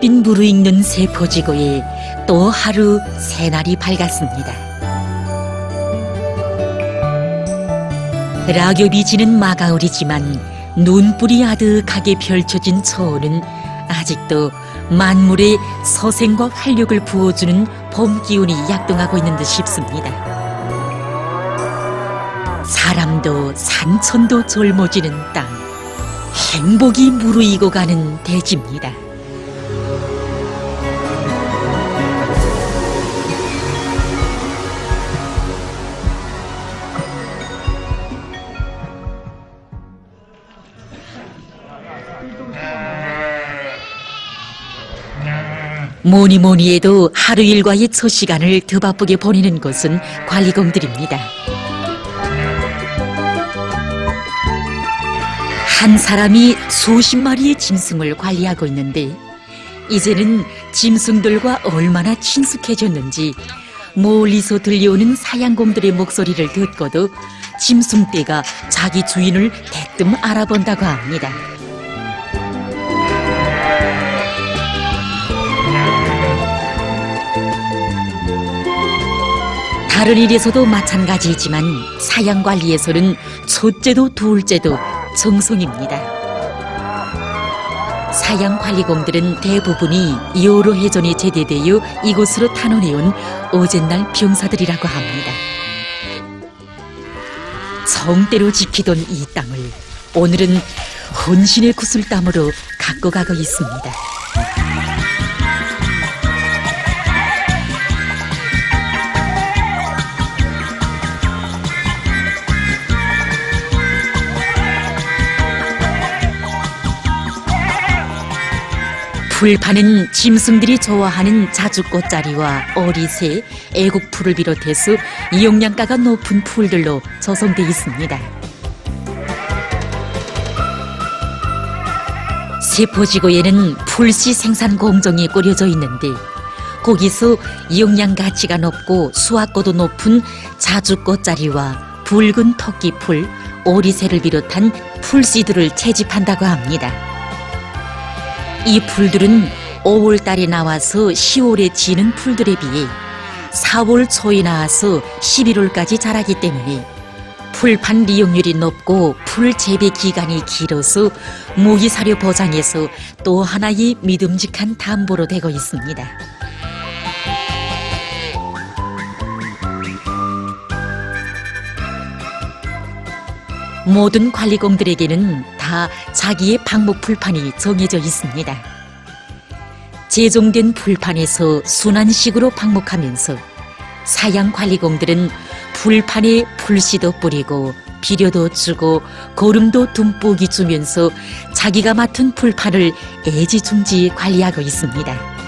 빈 무르익는 세포지구에 또 하루 새날이 밝았습니다. 낙엽이 지는 마가을이지만 눈불이 아득하게 펼쳐진 초원은 아직도 만물에 서생과 활력을 부어주는 봄 기운이 약동하고 있는 듯 싶습니다. 사람도 산천도 젊어지는 땅, 행복이 무르익어 가는 대지입니다. 뭐니 해도 하루 일과의 첫 시간을 더 바쁘게 보내는 곳은 관리공들입니다. 한 사람이 수십 마리의 짐승을 관리하고 있는데 이제는 짐승들과 얼마나 친숙해졌는지 멀리서 들려오는 사양공들의 목소리를 듣고도 짐승떼가 자기 주인을 대뜸 알아본다고 합니다. 다른 일에서도 마찬가지이지만 사양관리에서는 첫째도 둘째도 정성입니다. 사양관리공들은 대부분이 여러 해전에 제대되어 이곳으로 탄원해온 어젯날 병사들이라고 합니다. 성대로 지키던 이 땅을 오늘은 헌신의 구슬땀으로 갖고 가고 있습니다. 풀판은 짐승들이 좋아하는 자주꽃자리와 어리새, 애국풀을 비롯해서 이용량가가 높은 풀들로 조성되어 있습니다. 세포지구에는 풀씨 생산 공정이 꾸려져 있는데 거기서 이용량 가치가 높고 수확고도 높은 자주꽃자리와 붉은 토끼풀, 어리새를 비롯한 풀씨들을 채집한다고 합니다. 이 풀들은 5월달에 나와서 10월에 지는 풀들에 비해 4월 초에 나와서 11월까지 자라기 때문에 풀판 이용률이 높고 풀 재배 기간이 길어서 무기사료 보장에서 또 하나의 믿음직한 담보로 되고 있습니다. 모든 관리공들에게는 다 자기의 방목 풀판이 정해져 있습니다. 제종된 풀판에서 순환식으로 방목하면서 사양 관리공들은 풀판에 풀씨도 뿌리고 비료도 주고 거름도 듬뿍이 주면서 자기가 맡은 풀판을 애지중지 관리하고 있습니다.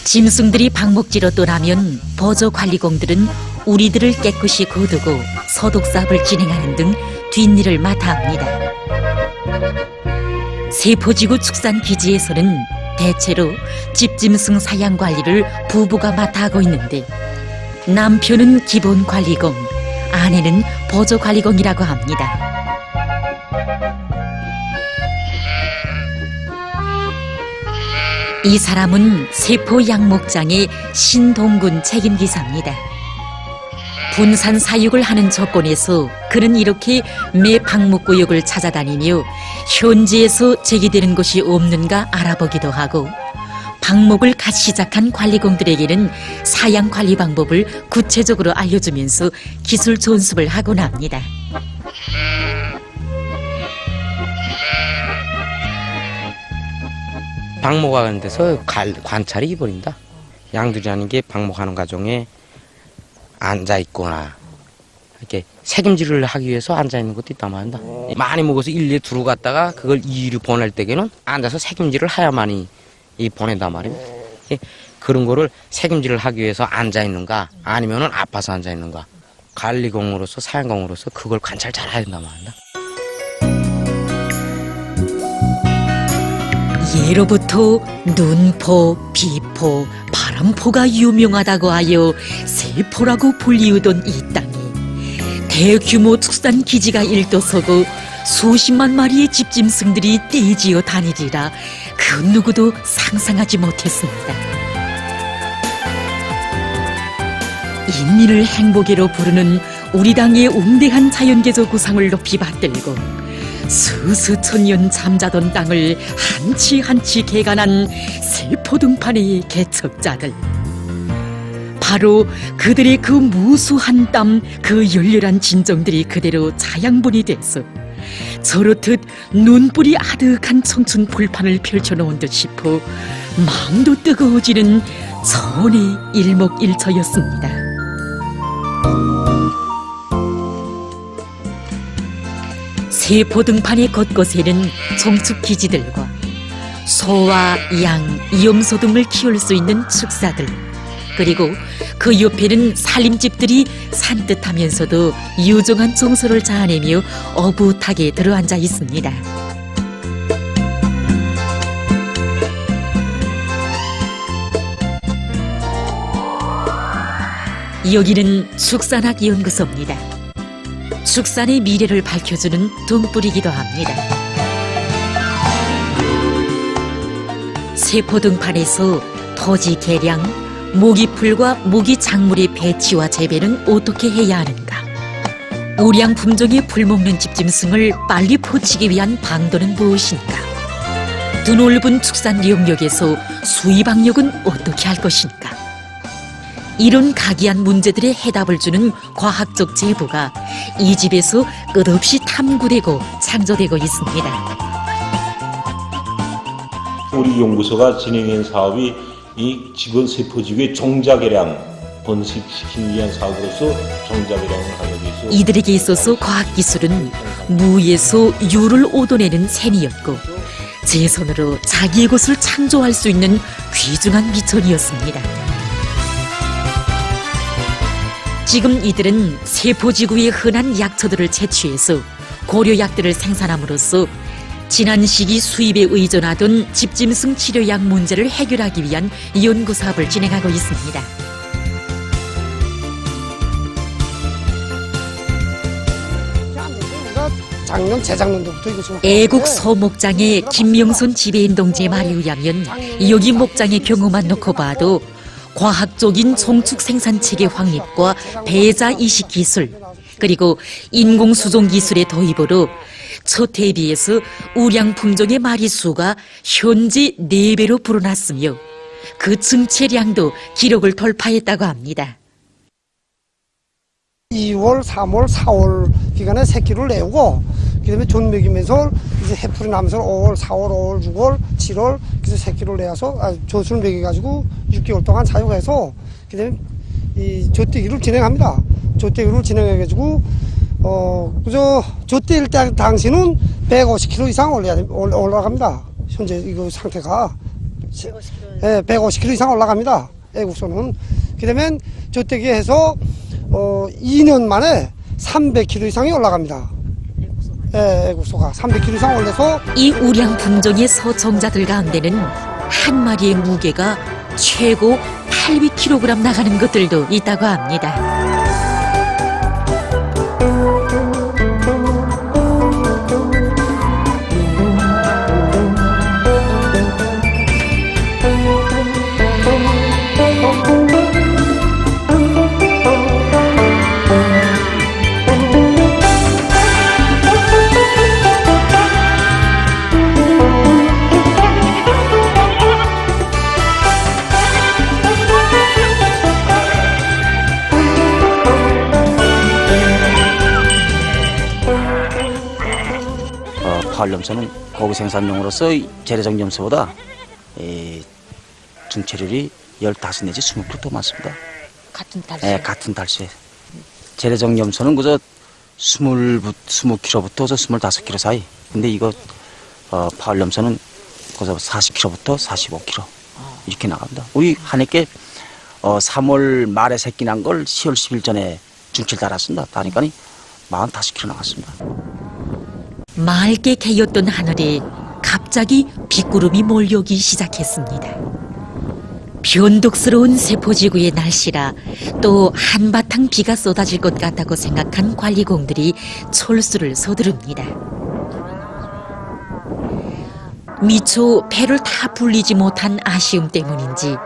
짐승들이 방목지로 떠나면 보조관리공들은 우리들을 깨끗이 거두고 소독사업을 진행하는 등 뒷일을 맡아 합니다. 세포지구 축산기지에서는 대체로 집짐승 사양관리를 부부가 맡아 하고 있는데 남편은 기본관리공, 아내는 보조관리공이라고 합니다. 이 사람은 세포양목장의 신동군 책임기사입니다. 분산 사육을 하는 조건에서 그는 이렇게 매 방목구역을 찾아다니며 현지에서 제기되는 것이 없는가 알아보기도 하고 방목을 갓 시작한 관리공들에게는 사양 관리 방법을 구체적으로 알려주면서 기술 전수를 하곤 합니다. 방목하는 데서 관찰이 이버린다. 양들이라는 게 방목하는 과정에 앉아 있거나 이렇게 책임질을 하기 위해서 앉아 있는 것도 있단 말이다. 많이 먹어서 1, 2 들어갔다가 그걸 2로 보낼 때에는 앉아서 책임질을 해야만이 보낸단 말입니다. 그런 거를 책임질을 하기 위해서 앉아 있는가 아니면은 아파서 앉아 있는가 관리공으로서 사양공으로서 그걸 관찰 잘 해야 된단 말이다. 예로부터 눈포, 비포, 바람 바람포가 유명하다고 하여 세포라고 불리우던 이 땅에 대규모 축산 기지가 일도서고 수십만 마리의 집짐승들이 떼지어 다니리라 그 누구도 상상하지 못했습니다. 인민을 행복으로 부르는 우리 당의 웅대한 자연계조 구상을 높이 받들고 수수천년 잠자던 땅을 한치 한치 개간한 세포등판의 개척자들. 바로 그들의 그 무수한 땀, 그 열렬한 진정들이 그대로 자양분이 돼서 저렇듯 눈뿌리 아득한 청춘 불판을 펼쳐놓은 듯 싶어 마음도 뜨거워지는 전의 일목일처였습니다. 세포등판의 곳곳에는 종축기지들과 소와 양, 염소 등을 키울 수 있는 축사들, 그리고 그 옆에는 살림집들이 산뜻하면서도 유종한 정서를 자아내며 어붓하게 들어앉아 있습니다. 여기는 축산학 연구소입니다. 축산의 미래를 밝혀주는 등불이기도 합니다. 세포등판에서 토지 개량, 모기풀과 모기작물의 배치와 재배는 어떻게 해야 하는가? 우량 품종의 풀먹는 집짐승을 빨리 포치기 위한 방도는 무엇인가? 드넓은 축산 영역에서 수입학력은 어떻게 할 것인가? 이런 각이한 문제들의 해답을 주는 과학적 제보가 이 집에서 끝없이 탐구되고 창조되고 있습니다. 우리 연구소가 진행한 사업이 이 직원 세포지구의 종자개량 번식시키기 위한 사업으로서 종자개량을 하기 위해서 이들에게 있어서 과학기술은 무에서 유를 얻어내는 셈이었고 제 손으로 자기의 것을 창조할 수 있는 귀중한 미천이었습니다. 지금 이들은 세포지구의 흔한 약초들을 채취해서 고려약들을 생산함으로써 지난 시기 수입에 의존하던 집짐승 치료약 문제를 해결하기 위한 연구사업을 진행하고 있습니다. 작년, 재작년도부터 이거 좀 애국 소목장의 김명손 지배인 동지의 말에 의하면 여기 목장의 경우만 놓고 봐도 과학적인 종축 생산체계 확립과 배자 이식 기술, 그리고 인공수종 기술의 도입으로 첫 해에 비해서 우량 품종의 마리수가 현재 4배로 불어났으며 그 증체량도 기록을 돌파했다고 합니다. 2월, 3월, 4월 기간에 새끼를 내고 그다음에 전 먹이면서 이제 해풀이 나면서 5월, 4월, 5월, 6월, 7월 그래서 새끼를 내서 젖을 먹여가지고 6개월 동안 사육해서 그다음에 이 젖대기를 진행합니다. 젖대기를 진행해가지고 그저 젖대일 때 당시는 150kg 이상 올라갑니다. 현재 이거 상태가 150kg 이상 올라갑니다. 애국소는 그다음에 젖대기 해서 2년 만에 300kg 이상이 올라갑니다. 애국소가 300kg 이상 올라서 이 우량 품종의 소총자들 가운데는 한 마리의 무게가 최고 800kg 나가는 것들도 있다고 합니다. 가을염소는 고기 생산용으로서 재래적 염소보다 중체율이 15 내지 20% 더 많습니다. 같은 달수에? 같은 달수에. 재래적 염소는 그저 20kg부터 25kg 사이. 근데 이거 가을염소는 그저 40kg부터 45kg 이렇게 나갑니다. 우리 한해께 3월 말에 새끼 난 걸 10월 10일 전에 중치를 달았습니다. 다니까 45kg 나갔습니다. 맑게 개였던 하늘에 갑자기 빗구름이 몰려오기 시작했습니다. 변덕스러운 세포지구의 날씨라 또 한바탕 비가 쏟아질 것 같다고 생각한 관리공들이 철수를 서두릅니다. 미처 배를 다 불리지 못한 아쉬움 때문인지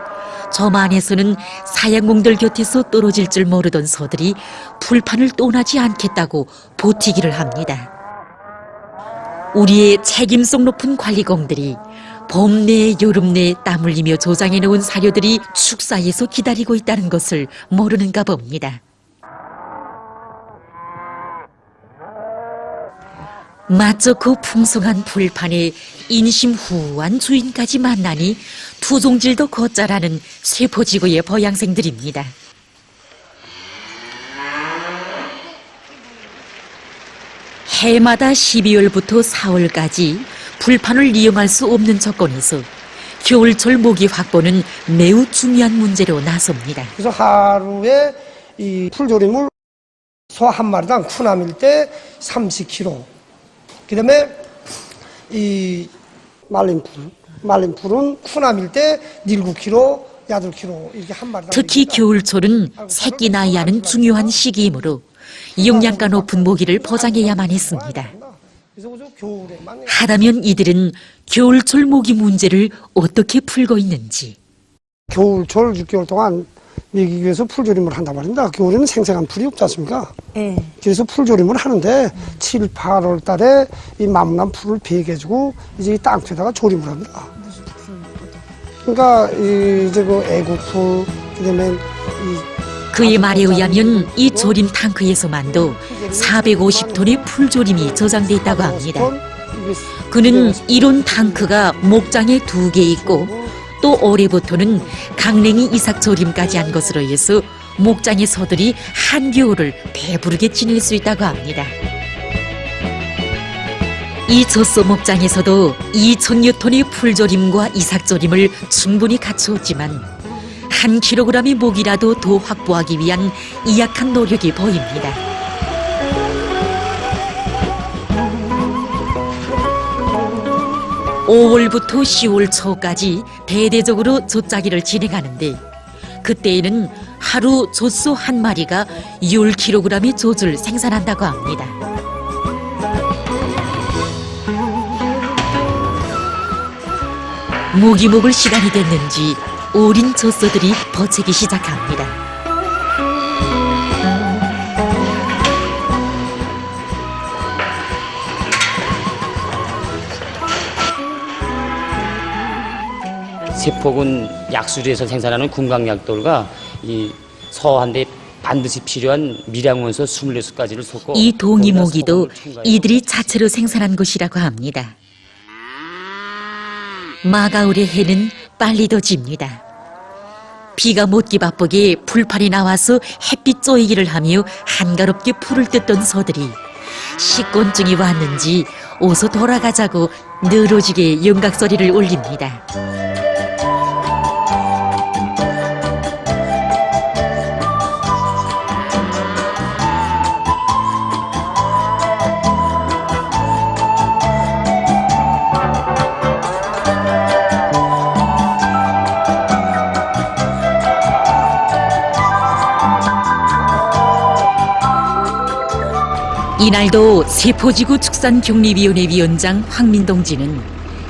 저만에서는 사양공들 곁에서 떨어질 줄 모르던 소들이 풀판을 떠나지 않겠다고 버티기를 합니다. 우리의 책임성 높은 관리공들이 봄 내 여름 내 땀 흘리며 저장해 놓은 사료들이 축사에서 기다리고 있다는 것을 모르는가 봅니다. 맛 좋고 풍성한 풀판에 인심 후한 주인까지 만나니 투종질도 곧잘하는 세포지구의 보양생들입니다. 해마다 12월부터 4월까지 풀판을 이용할 수 없는 조건에서 겨울철 모기 확보는 매우 중요한 문제로 나섭니다. 그래서 하루에 이 풀조림을 소 한 마리당 쿠남일 때 30kg. 그다음에 이 말린 풀은 쿠남일 때 7kg, 8kg 이렇게 한 마리당. 특히 겨울철은 새끼 나이하는 중요한 시기이므로 영양가 높은 모기를 포장해야만 했습니다. 하다면 이들은 겨울철 모기 문제를 어떻게 풀고 있는지. 겨울철 6개월 동안 먹이기 위해서 풀조림을 한단 말입니다. 겨울에는 생생한 풀이 없지 않습니까? 그래서 풀조림을 하는데 7, 8월 달에 이 만문한 풀을 베개주고 이제 이 땅에다가 조림을 합니다. 그러니까 이제 그 애국풀, 그다음에 그의 말에 의하면 이 조림 탱크에서만도 450톤의 풀조림이 저장돼 있다고 합니다. 그는 이런 탱크가 목장에 2개 있고 또 올해부터는 강냉이 이삭조림까지 한 것으로 해서 목장의 소들이 한겨울을 배부르게 지낼 수 있다고 합니다. 이 젖소 목장에서도 2,000여 톤의 풀조림과 이삭조림을 충분히 갖추었지만 1kg의 모기라도 더 확보하기 위한 이약한 노력이 보입니다. (5월부터 10월) 초까지 대대적으로 젖짜기를 진행하는데 그때에는 하루 젖소 한 마리가 10kg의 젖을 생산한다고 합니다. 모기 먹을 시간이 됐는지 어린 젖소들이 버채기 시작합니다. 세포군 약수리에서 생산하는 군강약돌과 이 서한데 반드시 필요한 미량원소 26가지를 섞고 이 동이 모기도 이들이 자체로 생산한 것이라고 합니다. 마가을의 해는 빨리도 집니다. 비가 못기 바쁘게 풀판에 나와서 햇빛 쬐이기를 하며 한가롭게 풀을 뜯던 소들이 식곤증이 왔는지 어서 돌아가자고 늘어지게 영각소리를 올립니다. 이날도 세포지구 축산격리위원회 위원장 황민동지는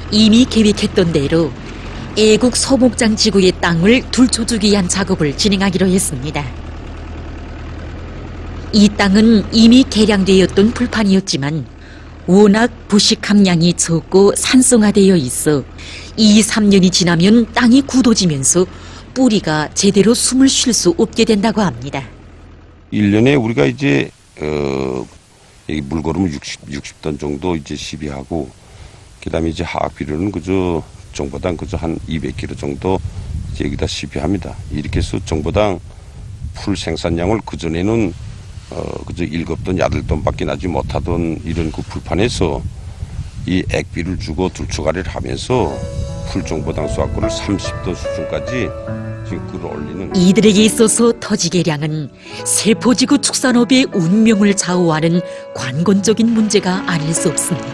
이미 계획했던 대로 애국 소목장 지구의 땅을 둘쳐주기 위한 작업을 진행하기로 했습니다. 이 땅은 이미 개량되었던 풀판이었지만 워낙 부식 함량이 적고 산성화되어 있어 2, 3년이 지나면 땅이 굳어지면서 뿌리가 제대로 숨을 쉴 수 없게 된다고 합니다. 1년에 우리가 이제 여기 물거름을 60톤 정도 이제 시비하고, 그다음에 이제 화학 비료는 그저 정보당 그저 한 200kg 정도 이제 여기다 시비합니다. 이렇게 해서 정보당 풀 생산량을 그 전에는 그저 7톤, 8톤밖에 나지 못하던 이런 그 풀판에서 이 액비를 주고 둘초가리를 하면서 풀 정보당 수확고를 30톤 수준까지 지금 끌어올리는. 이들에게 있어서 토지개량은 세포지구 축산업의 운명을 좌우하는 관건적인 문제가 아닐 수 없습니다.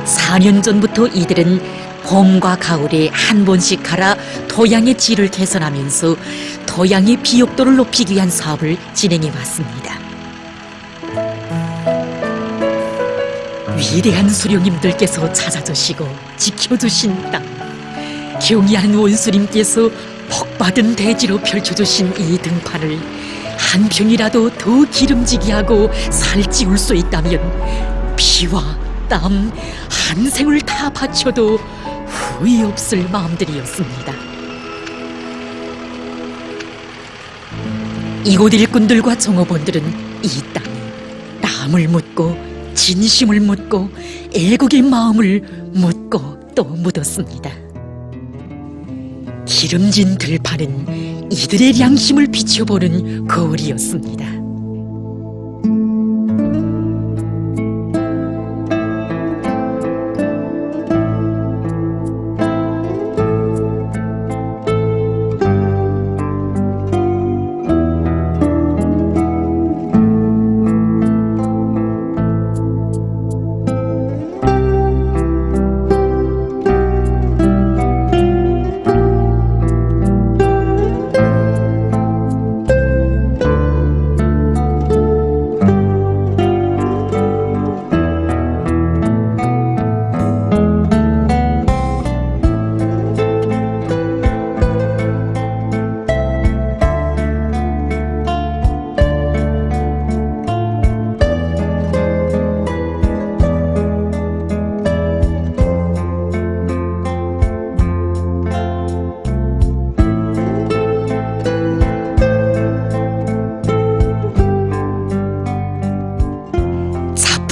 4년 전부터 이들은 봄과 가을에 한 번씩 갈아 토양의 질을 개선하면서 토양의 비옥도를 높이기 위한 사업을 진행해 왔습니다. 위대한 수령님들께서 찾아주시고 지켜주신 땅, 경의한 원수님께서 복받은 대지로 펼쳐주신 이 등판을 한 평이라도 더 기름지게 하고 살찌울 수 있다면 피와 땀 한 생을 다 바쳐도 후회 없을 마음들이었습니다. 이곳 일꾼들과 종업원들은 이 땅에 땀을 묻고 진심을 묻고 애국의 마음을 묻고 또 묻었습니다. 기름진 들판은 이들의 양심을 비춰보는 거울이었습니다.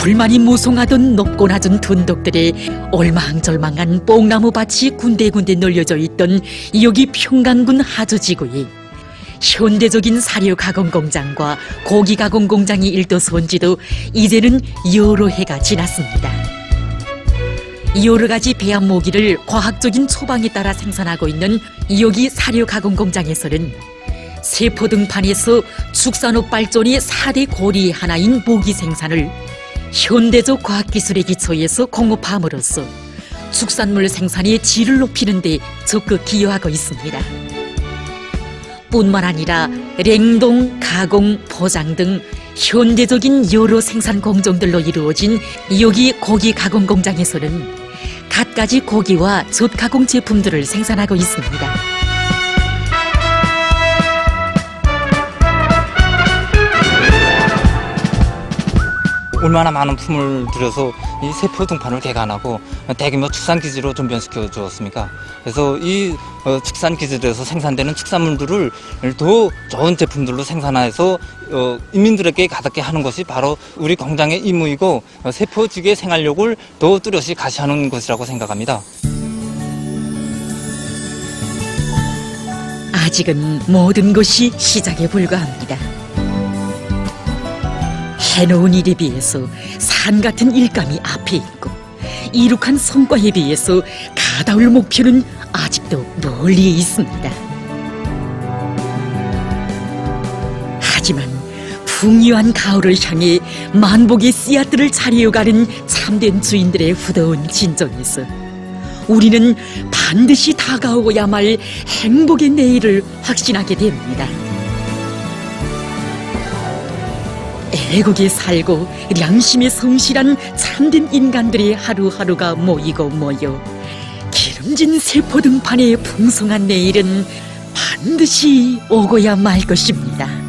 불만이 무성하던 높고 낮은 둔덕들의 올망절망한 뽕나무 밭이 군데군데 널려져 있던 여기 평강군 하주지구에 현대적인 사료 가공 공장과 고기 가공 공장이 일도선 지도 이제는 여러 해가 지났습니다. 여러 가지 배합 모기를 과학적인 처방에 따라 생산하고 있는 여기 사료 가공 공장에서는 세포 등판에서 축산업 발전의 4대 고리 하나인 모기 생산을 현대적 과학기술의 기초에서 공급함으로써 축산물 생산의 질을 높이는 데 적극 기여하고 있습니다. 뿐만 아니라 냉동, 가공, 포장 등 현대적인 여러 생산 공정들로 이루어진 여기 고기 가공 공장에서는 갖가지 고기와 젖 가공 제품들을 생산하고 있습니다. 얼마나 많은 품을 들여서 이 세포 등판을 개간하고 대규모 축산 기지로 좀 변시켜 주었습니까? 그래서 이 축산 기지에서 생산되는 축산물들을 더 좋은 제품들로 생산해서 인민들에게 가닿게 하는 것이 바로 우리 공장의 임무이고 세포지구의 생활력을 더 뚜렷이 가시하는 것이라고 생각합니다. 아직은 모든 것이 시작에 불과합니다. 해놓은 일에 비해서 산 같은 일감이 앞에 있고 이룩한 성과에 비해서 가다울 목표는 아직도 멀리 있습니다. 하지만 풍요한 가을을 향해 만복의 씨앗들을 차려가는 참된 주인들의 후더운 진정에서 우리는 반드시 다가오고야 말 행복의 내일을 확신하게 됩니다. 애국에 살고 양심에 성실한 참된 인간들의 하루하루가 모이고 모여 기름진 세포 등판의 풍성한 내일은 반드시 오고야 말 것입니다.